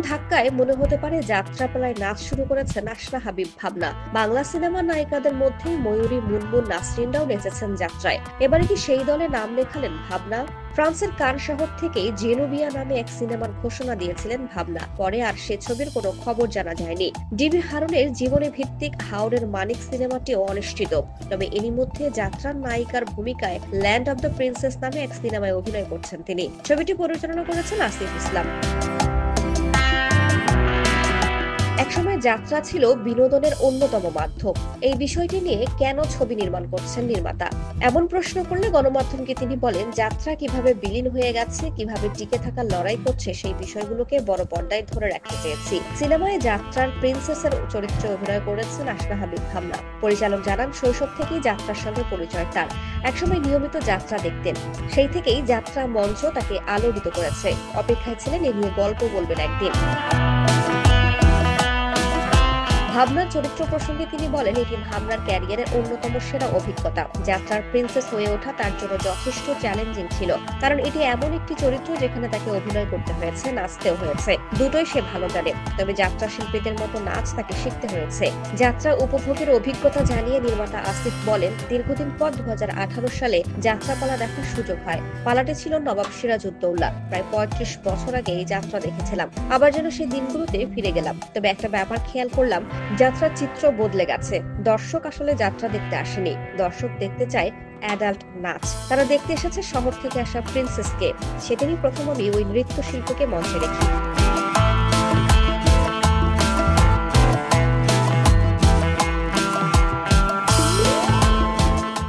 ধাক্কায় মনে হতে পারে যাত্রাপালায় নাচ শুরু করেছেন আসনা হাবিব ভাবনা। বাংলা সিনেমার নায়িকাদের মধ্যে ময়ূরী, মুনমুন, নাসরিনরাও নেচেছেন যাত্রায়। এবারে কি সেই দলে নাম লেখালেন ভাবনা? ফ্রান্সের কান শহর থেকেই জেনোভিয়া নামে এক সিনেমার ঘোষণা দিয়েছিলেন ভাবনা। পরে আর সে ছবির কোনো খবর জানা যায়নি। ডিবি হারুনের জীবনে ভিত্তিক হাওরের মানিক সিনেমাটিও অনিশ্চিত। তবে এরই মধ্যে যাত্রার নায়িকার ভূমিকায় ল্যান্ড অব দ্য প্রিন্সেস নামে এক সিনেমায় অভিনয় করছেন তিনি। ছবিটি পরিচালনা করেছেন আসিফ ইসলাম। একসময় যাত্রা ছিল বিনোদনের অন্যতম মাধ্যম। এই বিষয়টি নিয়ে কেন ছবি নির্মাণ করছেন নির্মাতা? এমন প্রশ্ন করলে গণমাধ্যমকে তিনি বলেন, যাত্রা কিভাবে বিলীন হয়ে গেছে, কিভাবে টিকে থাকার লড়াই করছে, সেই বিষয়গুলোকে বড় পর্দায় ধরে রাখতে চেয়েছি। সিনেমায় যাত্রার প্রিন্সেসের চরিত্রে অভিনয় করেছেন আসনা হাবিব ভাবনা। পরিচালক জানান, শৈশব থেকেই যাত্রার সঙ্গে পরিচয় তার। একসময় নিয়মিত যাত্রা দেখতেন। সেই থেকেই যাত্রা মঞ্চ তাকে আলোড়িত করেছে। অপেক্ষায় ছিলেন এ নিয়ে গল্প বলবেন একদিন। ভাবনার চরিত্র প্রসঙ্গে তিনি বলেন, এটি ভাবনার ক্যারিয়ারের অন্যতম সেরা অভিজ্ঞতা। যাত্রার প্রিন্সেস হয়ে ওঠা তার জন্য যথেষ্ট চ্যালেঞ্জিং ছিল, কারণ এটি এমন একটি চরিত্র যেখানে তাকে অভিনয় করতে হয়েছে, নাচতেও হয়েছে। দুটোই সে ভালো জানে। তবে যাত্রা শিল্পীদের মতো নাচ তাকে শিখতে হয়েছে। যাত্রা উপভোগের অভিজ্ঞতা জানিয়ে নির্মাতা আসিফ বলেন, দীর্ঘদিন পর 2018 সালে যাত্রাপালা দেখার সুযোগ হয়। পালাটি ছিল নবাব সিরাজউদ্দৌলা। প্রায় 35 বছর আগে এই যাত্রা দেখেছিলাম। আবার যেন সেই দিনগুলোতে ফিরে গেলাম। তবে একটা ব্যাপার খেয়াল করলাম, যাত্রার চিত্র বদলে গেছে। দর্শক আসলে যাত্রা দেখতে আসেনি, দর্শক দেখতে চায় অ্যাডাল্ট নাচ। তারা দেখতে এসেছে শহর থেকে আসা প্রিন্সেসকে। সেদিনই প্রথম আমি ওই নৃত্য শিল্পকে মঞ্চে রেখি।